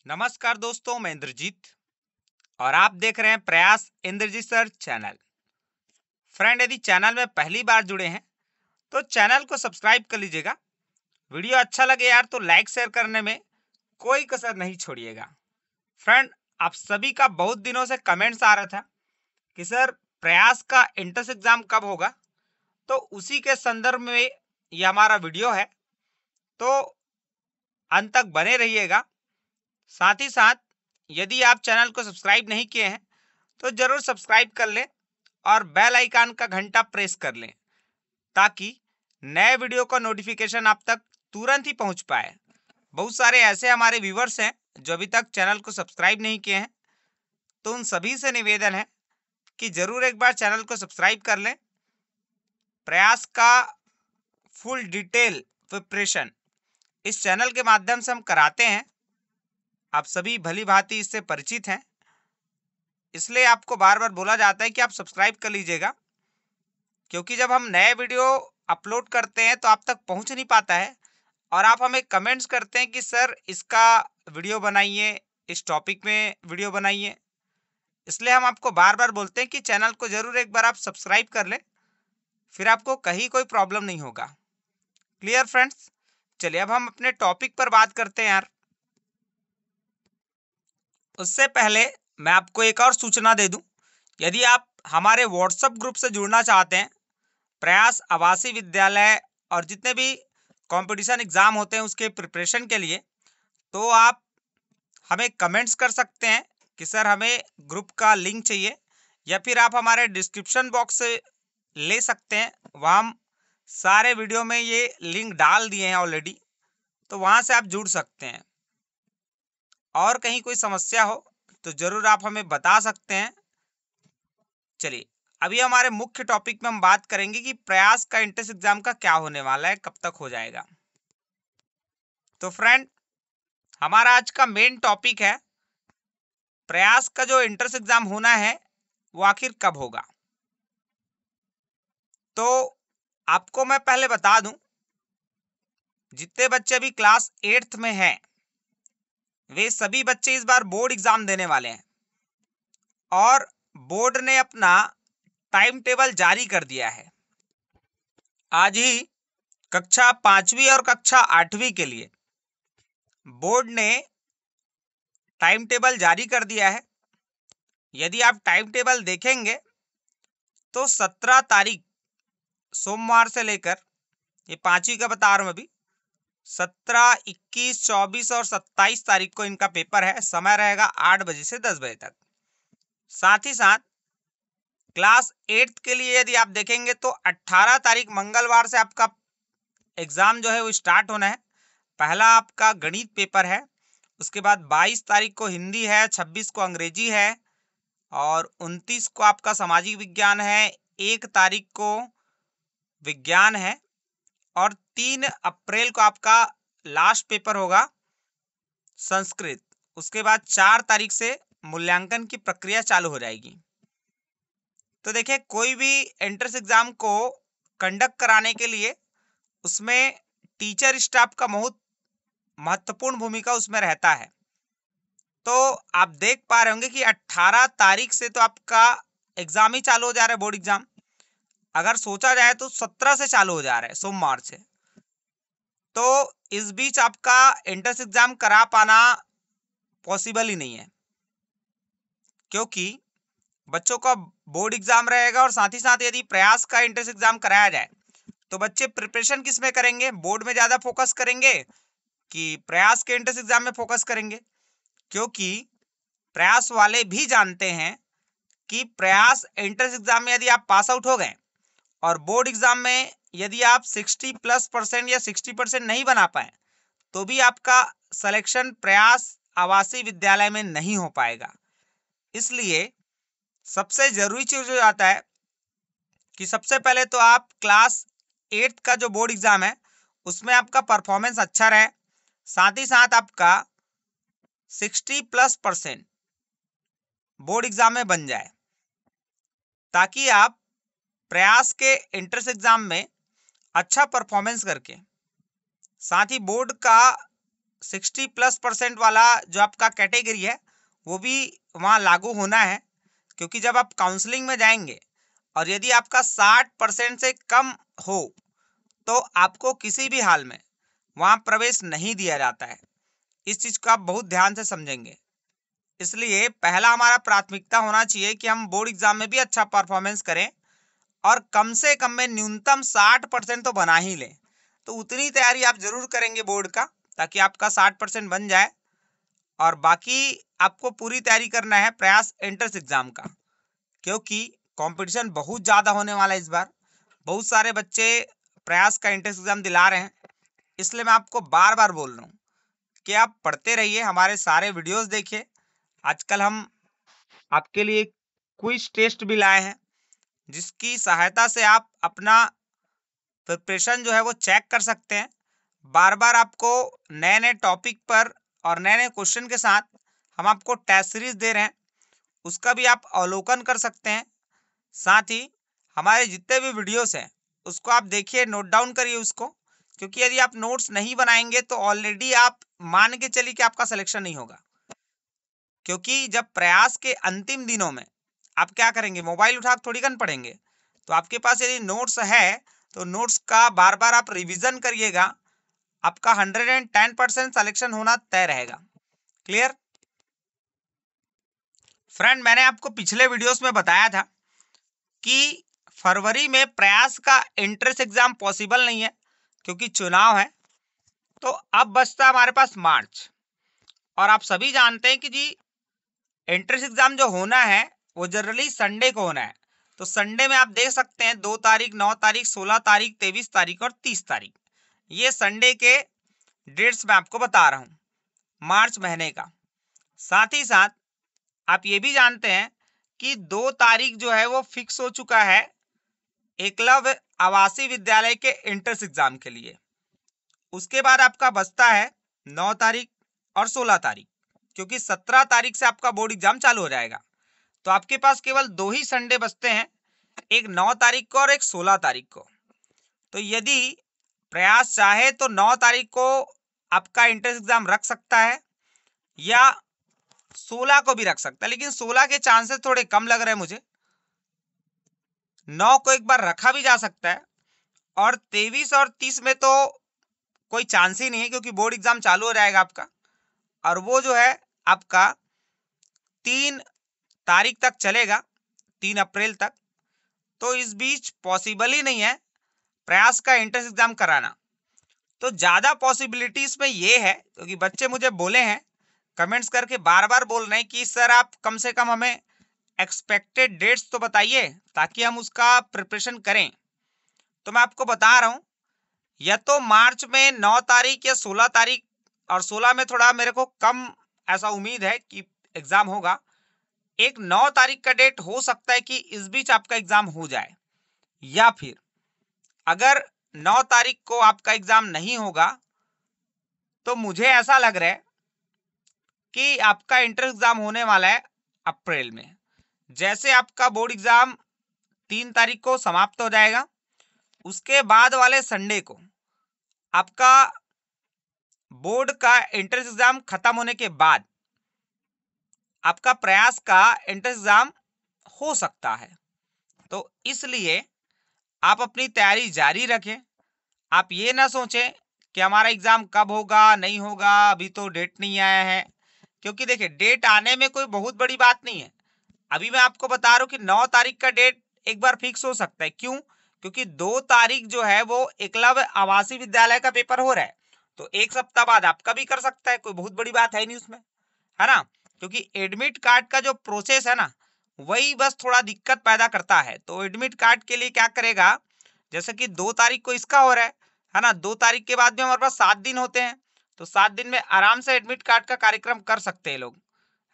नमस्कार दोस्तों, मैं इंद्रजीत और आप देख रहे हैं प्रयास इंद्रजीत सर चैनल। फ्रेंड, यदि चैनल में पहली बार जुड़े हैं तो चैनल को सब्सक्राइब कर लीजिएगा। वीडियो अच्छा लगे यार तो लाइक शेयर करने में कोई कसर नहीं छोड़िएगा। फ्रेंड, आप सभी का बहुत दिनों से कमेंट्स आ रहा था कि सर प्रयास का एंट्रेंस एग्जाम कब होगा, तो उसी के संदर्भ में ये हमारा वीडियो है, तो अंत तक बने रहिएगा। साथ ही साथ यदि आप चैनल को सब्सक्राइब नहीं किए हैं तो जरूर सब्सक्राइब कर लें और बेल आइकन का घंटा प्रेस कर लें ताकि नए वीडियो का नोटिफिकेशन आप तक तुरंत ही पहुंच पाए। बहुत सारे ऐसे हमारे व्यूवर्स हैं जो अभी तक चैनल को सब्सक्राइब नहीं किए हैं, तो उन सभी से निवेदन है कि जरूर एक बार चैनल को सब्सक्राइब कर लें। प्रयास का फुल डिटेल प्रिपरेशन इस चैनल के माध्यम से हम कराते हैं। आप सभी भली भांति इससे परिचित हैं, इसलिए आपको बार बार बोला जाता है कि आप सब्सक्राइब कर लीजिएगा, क्योंकि जब हम नए वीडियो अपलोड करते हैं तो आप तक पहुंच नहीं पाता है और आप हमें कमेंट्स करते हैं कि सर इसका वीडियो बनाइए, इस टॉपिक में वीडियो बनाइए। इसलिए हम आपको बार बार बोलते हैं कि चैनल को जरूर एक बार आप सब्सक्राइब कर लें, फिर आपको कहीं कोई प्रॉब्लम नहीं होगा। Clear friends? चलिए अब हम अपने टॉपिक पर बात करते हैं यार। उससे पहले मैं आपको एक और सूचना दे दूं, यदि आप हमारे व्हाट्सएप ग्रुप से जुड़ना चाहते हैं प्रयास आवासीय विद्यालय और जितने भी कंपटीशन एग्जाम होते हैं उसके प्रिपरेशन के लिए, तो आप हमें कमेंट्स कर सकते हैं कि सर हमें ग्रुप का लिंक चाहिए, या फिर आप हमारे डिस्क्रिप्शन बॉक्स से ले सकते हैं। वहाँ हम सारे वीडियो में ये लिंक डाल दिए हैं ऑलरेडी, तो वहाँ से आप जुड़ सकते हैं। और कहीं कोई समस्या हो तो जरूर आप हमें बता सकते हैं। चलिए अभी हमारे मुख्य टॉपिक में हम बात करेंगे कि प्रयास का एंट्रेंस एग्जाम का क्या होने वाला है, कब तक हो जाएगा। तो फ्रेंड, हमारा आज का मेन टॉपिक है प्रयास का जो एंट्रेंस एग्जाम होना है वो आखिर कब होगा। तो आपको मैं पहले बता दूं, जितने बच्चे अभी क्लास 8th में हैं वे सभी बच्चे इस बार बोर्ड एग्जाम देने वाले हैं और बोर्ड ने अपना टाइम टेबल जारी कर दिया है। आज ही कक्षा 5वीं और कक्षा 8वीं के लिए बोर्ड ने टाइम टेबल जारी कर दिया है। यदि आप टाइम टेबल देखेंगे तो 17 तारीख सोमवार से लेकर, ये 5वीं का बता रहा हूं अभी, 17, 21, 24 और 27 तारीख को इनका पेपर है। समय रहेगा 8 बजे से 10 बजे तक। साथ ही साथ क्लास 8th के लिए यदि आप देखेंगे तो 18 तारीख मंगलवार से आपका एग्जाम जो है वो स्टार्ट होना है। पहला आपका गणित पेपर है, उसके बाद 22 तारीख को हिंदी है, 26 को अंग्रेजी है और 29 को आपका सामाजिक विज्ञान है, 1 तारीख को विज्ञान है और 3 अप्रैल को आपका लास्ट पेपर होगा संस्कृत। उसके बाद 4 तारीख से मूल्यांकन की प्रक्रिया चालू हो जाएगी। तो देखिए, कोई भी एंट्रेंस एग्जाम को कंडक्ट कराने के लिए उसमें टीचर स्टाफ का बहुत महत्वपूर्ण भूमिका उसमें रहता है। तो आप देख पा रहे होंगे कि 18 तारीख से तो आपका एग्जाम ही चालू हो जा रहा है, बोर्ड एग्जाम। अगर सोचा जाए तो 17 से चालू हो जा रहा है, सोमवार से। तो इस बीच आपका एंट्रेंस एग्जाम करा पाना पॉसिबल ही नहीं है, क्योंकि बच्चों का बोर्ड एग्जाम रहेगा और साथ ही साथ यदि प्रयास का एंट्रेंस एग्जाम कराया जाए तो बच्चे प्रिपरेशन किस में करेंगे? बोर्ड में ज्यादा फोकस करेंगे कि प्रयास के एंट्रेंस एग्जाम में फोकस करेंगे? क्योंकि प्रयास वाले भी जानते हैं कि प्रयास एंट्रेंस एग्जाम में यदि आप पास आउट हो गए और बोर्ड एग्जाम में यदि आप 60+% या 60% नहीं बना पाए तो भी आपका सिलेक्शन प्रयास आवासीय विद्यालय में नहीं हो पाएगा। इसलिए सबसे जरूरी चीज हो जाता है कि सबसे पहले तो आप क्लास 8th का जो बोर्ड एग्जाम है उसमें आपका परफॉर्मेंस अच्छा रहे, साथ ही साथ आपका 60+% बोर्ड एग्जाम में बन जाए, ताकि आप प्रयास के एंट्रेंस एग्जाम में अच्छा परफॉर्मेंस करके साथ ही बोर्ड का 60+% वाला जो आपका कैटेगरी है वो भी वहाँ लागू होना है, क्योंकि जब आप काउंसलिंग में जाएंगे और यदि आपका 60% से कम हो तो आपको किसी भी हाल में वहाँ प्रवेश नहीं दिया जाता है। इस चीज को आप बहुत ध्यान से समझेंगे। इसलिए पहला हमारा प्राथमिकता होना चाहिए कि हम बोर्ड एग्जाम में भी अच्छा परफॉर्मेंस करें और कम से कम में न्यूनतम 60% तो बना ही लें। तो उतनी तैयारी आप जरूर करेंगे बोर्ड का, ताकि आपका 60% बन जाए। और बाकी आपको पूरी तैयारी करना है प्रयास एंट्रेंस एग्जाम का, क्योंकि कंपटीशन बहुत ज़्यादा होने वाला है इस बार। बहुत सारे बच्चे प्रयास का एंट्रेंस एग्जाम दिला रहे हैं, इसलिए मैं आपको बार बार बोल रहा हूँ कि आप पढ़ते रहिए, हमारे सारे वीडियोस देखिए। आजकल हम आपके लिए क्विज टेस्ट भी लाए हैं, जिसकी सहायता से आप अपना प्रिपरेशन जो है वो चेक कर सकते हैं। बार बार आपको नए नए टॉपिक पर और नए नए क्वेश्चन के साथ हम आपको टेस्ट सीरीज दे रहे हैं, उसका भी आप अवलोकन कर सकते हैं। साथ ही हमारे जितने भी वीडियोस हैं उसको आप देखिए, नोट डाउन करिए उसको, क्योंकि यदि आप नोट्स नहीं बनाएंगे तो ऑलरेडी आप मान के चलिए कि आपका सिलेक्शन नहीं होगा। क्योंकि जब प्रयास के अंतिम दिनों में आप क्या करेंगे, मोबाइल उठा थोड़ी गन पढ़ेंगे। तो आपके पास यदि नोट्स है तो नोट्स का बार बार आप रिवीजन करिएगा, आपका 110% सिलेक्शन होना तय रहेगा। क्लियर फ्रेंड, मैंने आपको पिछले वीडियोस में बताया था कि फरवरी में प्रयास का एंट्रेंस एग्जाम पॉसिबल नहीं है क्योंकि चुनाव है। तो अब बचता हमारे पास मार्च, और आप सभी जानते हैं कि जी एंट्रेंस एग्जाम जो होना है वो जनरली संडे को होना है। तो संडे में आप देख सकते हैं 2 तारीख, 9 तारीख, 16 तारीख, 23 तारीख और 30 तारीख, ये संडे के डेट्स मैं आपको बता रहा हूँ मार्च महीने का। साथ ही साथ आप ये भी जानते हैं कि 2 तारीख जो है वो फिक्स हो चुका है एकलव्य आवासीय विद्यालय के एंट्रेंस एग्जाम के लिए। उसके बाद आपका बचता है 9 तारीख और 16 तारीख, क्योंकि 17 तारीख से आपका बोर्ड एग्जाम चालू हो जाएगा। तो आपके पास केवल 2 ही संडे बचते हैं, एक 9 तारीख को और एक 16 तारीख को। तो यदि प्रयास चाहे तो 9 तारीख को आपका एंट्रेंस एग्जाम रख सकता है या 16 को भी रख सकता है, लेकिन 16 के चांसेस थोड़े कम लग रहे हैं मुझे। 9 को एक बार रखा भी जा सकता है, और 23 और 30 में तो कोई चांस ही नहीं है, क्योंकि बोर्ड एग्जाम चालू हो जाएगा आपका, और वो जो है आपका 3 तारीख तक चलेगा, 3 अप्रैल तक। तो इस बीच पॉसिबल ही नहीं है प्रयास का एंट्रेंस एग्जाम कराना। तो ज़्यादा पॉसिबिलिटी इसमें ये है, क्योंकि बच्चे मुझे बोले हैं, कमेंट्स करके बार बार बोल रहे हैं कि सर आप कम से कम हमें एक्सपेक्टेड डेट्स तो बताइए ताकि हम उसका प्रिपरेशन करें। तो मैं आपको बता रहा हूँ, या तो मार्च में 9 तारीख या 16 तारीख, और 16 में थोड़ा मेरे को कम ऐसा उम्मीद है कि एग्ज़ाम होगा। एक 9 तारीख का डेट हो सकता है कि इस बीच आपका एग्ज़ाम हो जाए, या फिर अगर 9 तारीख को आपका एग्ज़ाम नहीं होगा तो मुझे ऐसा लग रहा है कि आपका एंट्रेंस एग्ज़ाम होने वाला है अप्रैल में। जैसे आपका बोर्ड एग्ज़ाम 3 तारीख को समाप्त हो जाएगा, उसके बाद वाले संडे को आपका बोर्ड का एंट्रेंस एग्ज़ाम खत्म होने के बाद आपका प्रयास का एंट्रेंस एग्ज़ाम हो सकता है। तो इसलिए आप अपनी तैयारी जारी रखें। आप ये ना सोचें कि हमारा एग्ज़ाम कब होगा, नहीं होगा, अभी तो डेट नहीं आया है। क्योंकि देखिए, डेट आने में कोई बहुत बड़ी बात नहीं है। अभी मैं आपको बता रहा हूँ कि 9 तारीख का डेट एक बार फिक्स हो सकता है। क्यों? क्योंकि 2 तारीख जो है वो एकलव्य आवासीय विद्यालय का पेपर हो रहा है, तो एक सप्ताह बाद आपका भी कर सकता है, कोई बहुत बड़ी बात है नहीं उसमें, है ना। क्योंकि एडमिट कार्ड का जो प्रोसेस है ना, वही बस थोड़ा दिक्कत पैदा करता है। तो एडमिट कार्ड के लिए क्या करेगा, जैसे कि 2 तारीख को इसका हो रहा है ना, 2 तारीख के बाद भी हमारे पास 7 दिन होते हैं, तो 7 दिन में आराम से एडमिट कार्ड का कार्यक्रम कर सकते हैं लोग,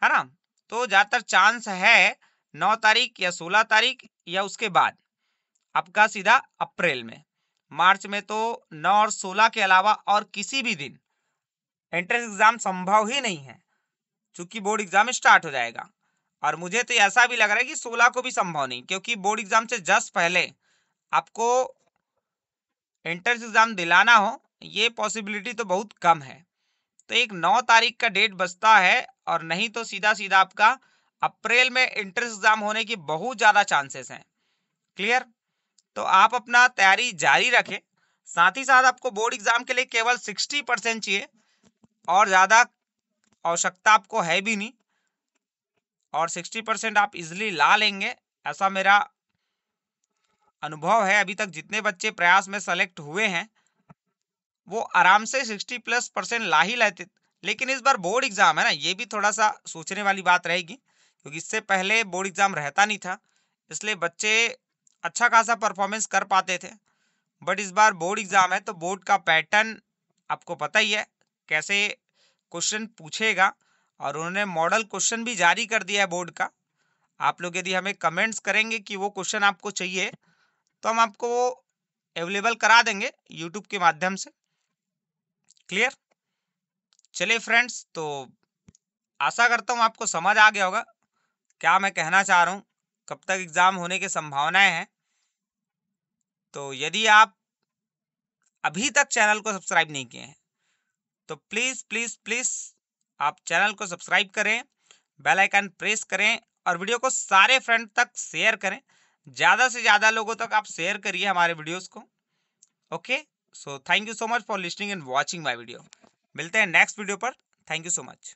है ना। तो ज़्यादातर चांस है 9 तारीख या 16 तारीख या उसके बाद आपका सीधा अप्रैल में। मार्च में तो 9 और 16 के अलावा और किसी भी दिन एंट्रेंस एग्जाम संभव ही नहीं है, क्योंकि बोर्ड एग्जाम स्टार्ट हो जाएगा। और मुझे तो ऐसा भी लग रहा है कि 16 को भी संभव नहीं, क्योंकि बोर्ड एग्जाम से जस्ट पहले आपको एंट्रेंस एग्जाम दिलाना हो, ये पॉसिबिलिटी तो बहुत कम है। तो एक 9 तारीख का डेट बचता है, और नहीं तो सीधा सीधा आपका अप्रैल में एंट्रेंस एग्जाम होने की बहुत ज़्यादा चांसेस हैं। क्लियर? तो आप अपना तैयारी जारी रखें। साथ ही साथ आपको बोर्ड एग्जाम के लिए केवल 60% चाहिए, और ज़्यादा आवश्यकता आपको है भी नहीं, और 60% आप इजिली ला लेंगे, ऐसा मेरा अनुभव है। अभी तक जितने बच्चे प्रयास में सेलेक्ट हुए हैं वो आराम से 60+% ला ही लेते। लेकिन इस बार बोर्ड एग्जाम है ना, ये भी थोड़ा सा सोचने वाली बात रहेगी, क्योंकि इससे पहले बोर्ड एग्जाम रहता नहीं था, इसलिए बच्चे अच्छा खासा परफॉर्मेंस कर पाते थे। बट इस बार बोर्ड एग्जाम है तो बोर्ड का पैटर्न आपको पता ही है कैसे क्वेश्चन पूछेगा, और उन्होंने मॉडल क्वेश्चन भी जारी कर दिया है बोर्ड का। आप लोग यदि हमें कमेंट्स करेंगे कि वो क्वेश्चन आपको चाहिए, तो हम आपको वो अवेलेबल करा देंगे यूट्यूब के माध्यम से। क्लियर? चलिए फ्रेंड्स, तो आशा करता हूँ आपको समझ आ गया होगा क्या मैं कहना चाह रहा हूँ, कब तक एग्जाम होने की संभावनाएं हैं। तो यदि आप अभी तक चैनल को सब्सक्राइब नहीं किए हैं तो प्लीज़ प्लीज़ प्लीज़ आप चैनल को सब्सक्राइब करें, बेल आइकन प्रेस करें, और वीडियो को सारे फ्रेंड तक शेयर करें। ज़्यादा से ज़्यादा लोगों तक आप शेयर करिए हमारे वीडियोस को। Okay, so thank you so much for listening and watching my video. मिलते हैं नेक्स्ट वीडियो पर। Thank you so much.